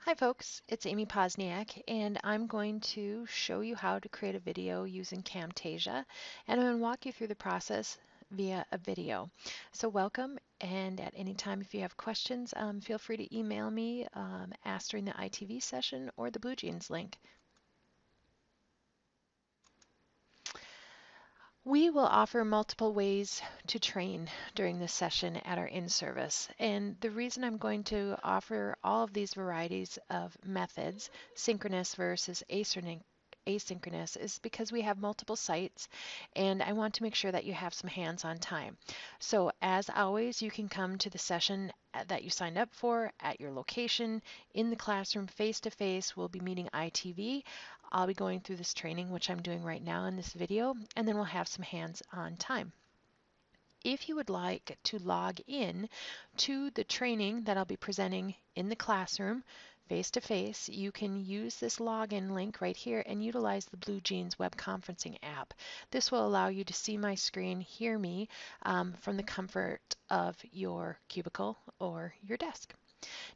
Hi folks, it's Amy Posniak and I'm going to show you how to create a video using Camtasia, and I'm going to walk you through the process via a video. So welcome, and at any time if you have questions, feel free to email me, ask during the ITV session or the Blue Jeans link. We will offer multiple ways to train during this session at our in-service. And the reason I'm going to offer all of these varieties of methods, synchronous versus asynchronous, is because we have multiple sites and I want to make sure that you have some hands-on time. So as always, you can come to the session that you signed up for at your location, in the classroom, face-to-face. We'll be meeting ITV. I'll be going through this training, which I'm doing right now in this video, and then we'll have some hands-on time. If you would like to log in to the training that I'll be presenting in the classroom, face-to-face, you can use this login link right here and utilize the Blue Jeans web conferencing app. This will allow you to see my screen, hear me from the comfort of your cubicle or your desk.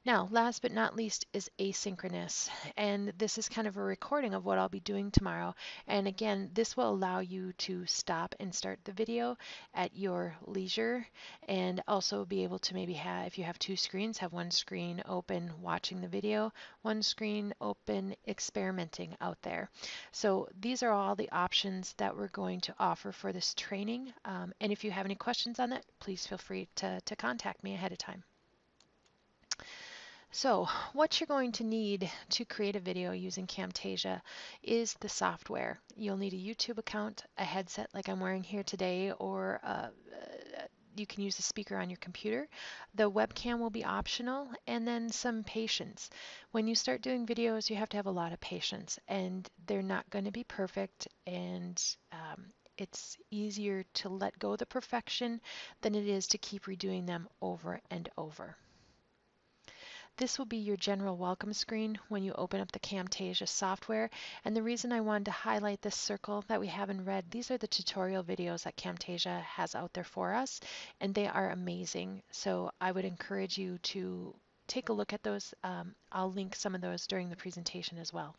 Now, last but not least is asynchronous, and this is kind of a recording of what I'll be doing tomorrow. And again, this will allow you to stop and start the video at your leisure, and also be able to maybe have, if you have two screens, have one screen open watching the video, one screen open experimenting out there. So these are all the options that we're going to offer for this training. And if you have any questions on that, please feel free to contact me ahead of time. So what you're going to need to create a video using Camtasia is the software. You'll need a YouTube account, a headset like I'm wearing here today, or you can use a speaker on your computer. The webcam will be optional, and then some patience. When you start doing videos, you have to have a lot of patience, and they're not going to be perfect, and it's easier to let go of the perfection than it is to keep redoing them over and over. This will be your general welcome screen when you open up the Camtasia software. And the reason I wanted to highlight this circle that we have in red, these are the tutorial videos that Camtasia has out there for us, and they are amazing. So I would encourage you to take a look at those. I'll link some of those during the presentation as well.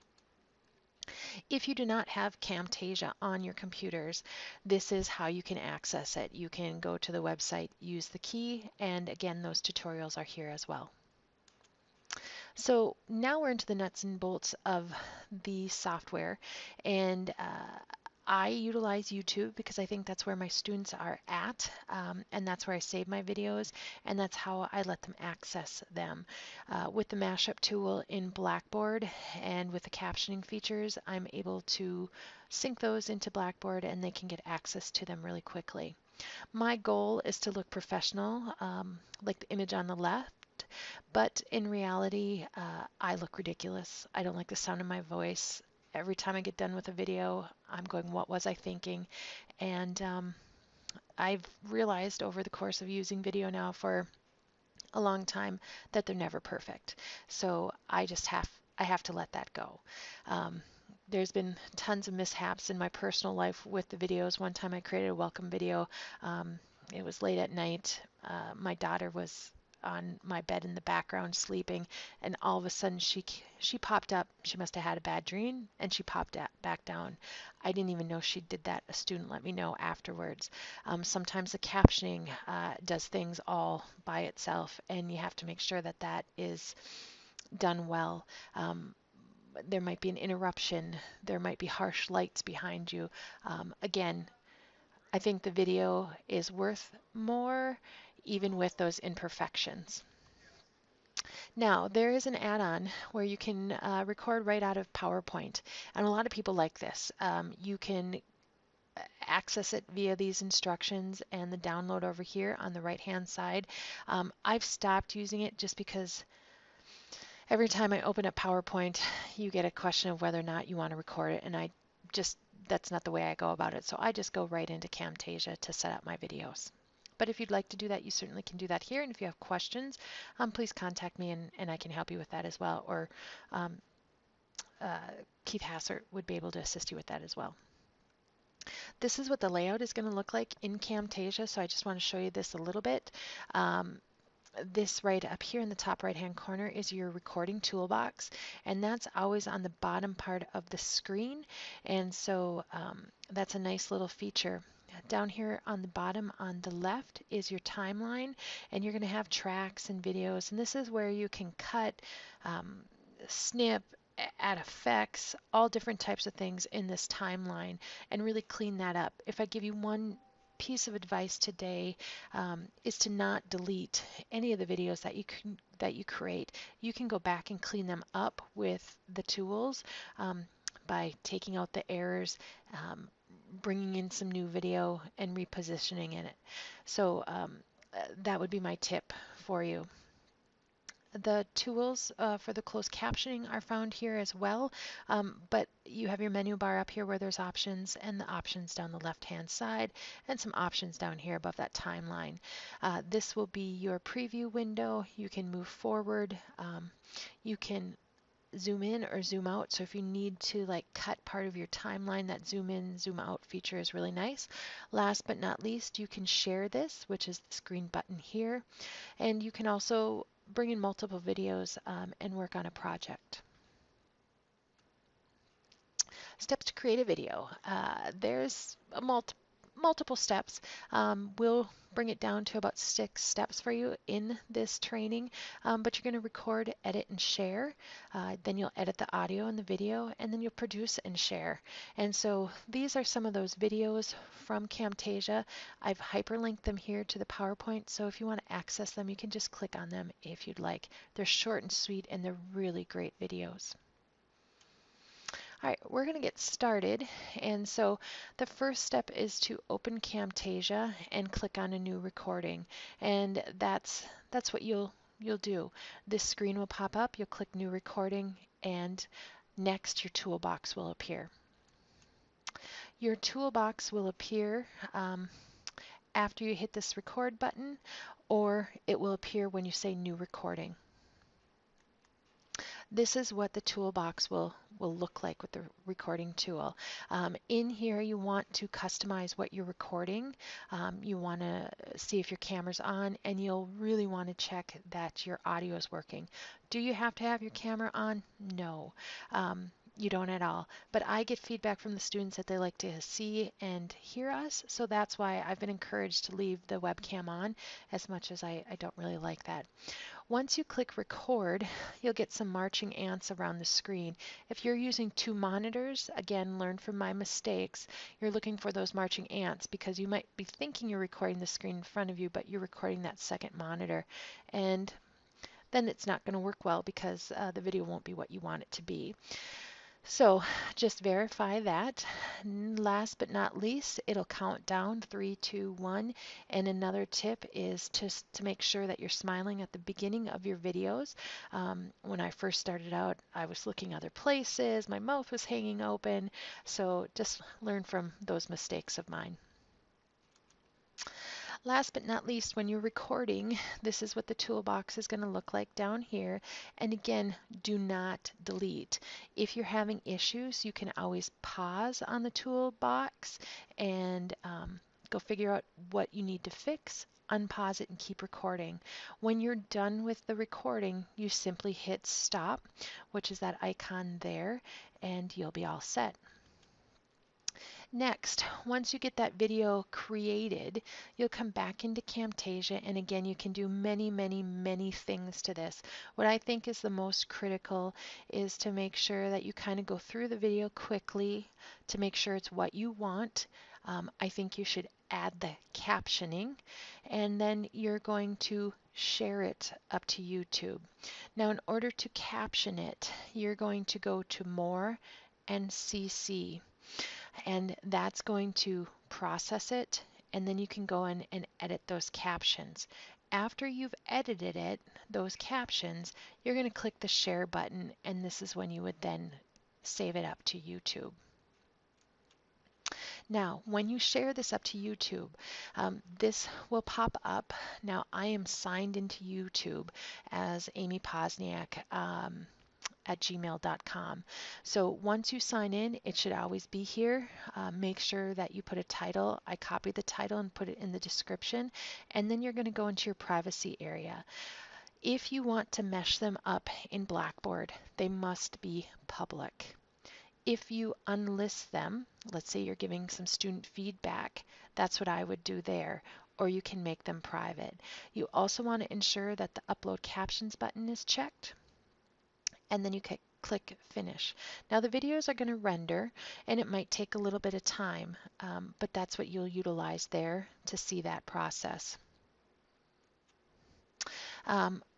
If you do not have Camtasia on your computers, this is how you can access it. You can go to the website, use the key, and again, those tutorials are here as well. So now we're into the nuts and bolts of the software, and I utilize YouTube because I think that's where my students are at, and that's where I save my videos, and that's how I let them access them. With the mashup tool in Blackboard and with the captioning features, I'm able to sync those into Blackboard and they can get access to them really quickly. My goal is to look professional, like the image on the left. But in reality, I look ridiculous. I don't like the sound of my voice. Every time I get done with a video, I'm going, what was I thinking? And I've realized over the course of using video now for a long time that they're never perfect. So I have to let that go. There's been tons of mishaps in my personal life with the videos. One time I created a welcome video. It was late at night. My daughter was on my bed in the background sleeping, and all of a sudden she popped up. She must have had a bad dream, and she popped back down. I didn't even know she did that. A student let me know afterwards. Sometimes the captioning does things all by itself, and you have to make sure that that is done well. There might be an interruption. There might be harsh lights behind you. Again, I think the video is worth more even with those imperfections. Now, there is an add-on where you can record right out of PowerPoint, and a lot of people like this. You can access it via these instructions and the download over here on the right-hand side. I've stopped using it just because every time I open up PowerPoint, you get a question of whether or not you want to record it, and that's not the way I go about it. So I just go right into Camtasia to set up my videos. But if you'd like to do that, you certainly can do that here. And if you have questions, please contact me and I can help you with that as well. Or Keith Hassert would be able to assist you with that as well. This is what the layout is going to look like in Camtasia. So I just want to show you this a little bit. this right up here in the top right hand corner is your recording toolbox, and that's always on the bottom part of the screen. And so that's a nice little feature. Down here on the bottom on the left is your timeline, and you're going to have tracks and videos, and this is where you can cut, um, snip, add effects, all different types of things in this timeline, and really clean that up. If I give you one piece of advice today, is to not delete any of the videos that you create. You can go back and clean them up with the tools, by taking out the errors, bringing in some new video, and repositioning in it. So that would be my tip for you. The tools for the closed captioning are found here as well, but you have your menu bar up here where there's options, and the options down the left-hand side, and some options down here above that timeline. This will be your preview window. You can move forward. You can zoom in or zoom out. So if you need to like cut part of your timeline, that zoom in, zoom out feature is really nice. Last but not least, you can share this, which is this green button here. And you can also bring in multiple videos and work on a project. Steps to create a video. There's a multiple steps. We'll bring it down to about 6 steps for you in this training, but you're going to record, edit, and share. Then you'll edit the audio and the video, and then you'll produce and share. And so these are some of those videos from Camtasia. I've hyperlinked them here to the PowerPoint, so if you want to access them, you can just click on them if you'd like. They're short and sweet, and they're really great videos. All right, we're going to get started. And so the first step is to open Camtasia and click on a new recording. And that's what you'll do. This screen will pop up, you'll click new recording, and next your toolbox will appear. Your toolbox will appear after you hit this record button, or it will appear when you say new recording. This is what the toolbox will look like with the recording tool. In here, you want to customize what you're recording. You want to see if your camera's on, and you'll really want to check that your audio is working. Do you have to have your camera on? No. You don't at all. But I get feedback from the students that they like to see and hear us, so that's why I've been encouraged to leave the webcam on, as much as I don't really like that. Once you click record, you'll get some marching ants around the screen. If you're using 2 monitors, again, learn from my mistakes. You're looking for those marching ants because you might be thinking you're recording the screen in front of you, but you're recording that second monitor. And then it's not going to work well because the video won't be what you want it to be. So just verify that. Last but not least, it'll count down 3, 2, 1. And another tip is just to make sure that you're smiling at the beginning of your videos. When I first started out, I was looking other places, my mouth was hanging open. So just learn from those mistakes of mine. Last but not least, when you're recording, this is what the toolbox is going to look like down here. And again, do not delete. If you're having issues, you can always pause on the toolbox and go figure out what you need to fix, unpause it, and keep recording. When you're done with the recording, you simply hit stop, which is that icon there, and you'll be all set. Next, once you get that video created, you'll come back into Camtasia, and again, you can do many, many, many things to this. What I think is the most critical is to make sure that you kind of go through the video quickly to make sure it's what you want. I think you should add the captioning, and then you're going to share it up to YouTube. Now, in order to caption it, you're going to go to More and CC. And that's going to process it, and then you can go in and edit those captions. After you've edited it, those captions, you're going to click the share button, and this is when you would then save it up to YouTube. Now, when you share this up to YouTube, this will pop up. Now, I am signed into YouTube as Amy Posniak. gmail.com. So once you sign in, it should always be here. Make sure that you put a title. I copied the title and put it in the description, and then you're going to go into your privacy area. If you want to mesh them up in Blackboard, they must be public. If you unlist them, let's say you're giving some student feedback, that's what I would do there, or you can make them private. You also want to ensure that the upload captions button is checked, and then you can click finish. Now the videos are going to render, and it might take a little bit of time, but that's what you'll utilize there to see that process.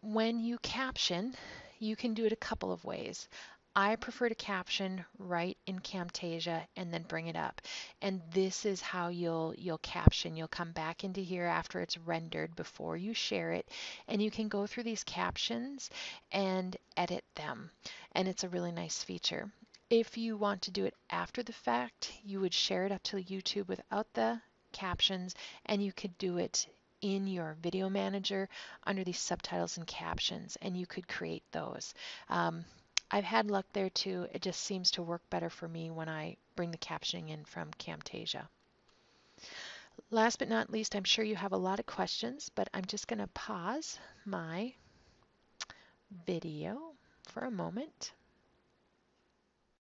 When you caption, you can do it a couple of ways. I prefer to caption right in Camtasia and then bring it up. And this is how you'll caption. You'll come back into here after it's rendered before you share it, and you can go through these captions and edit them. And it's a really nice feature. If you want to do it after the fact, you would share it up to YouTube without the captions, and you could do it in your video manager under these subtitles and captions, and you could create those. I've had luck there too. It just seems to work better for me when I bring the captioning in from Camtasia. Last but not least, I'm sure you have a lot of questions, but I'm just going to pause my video for a moment.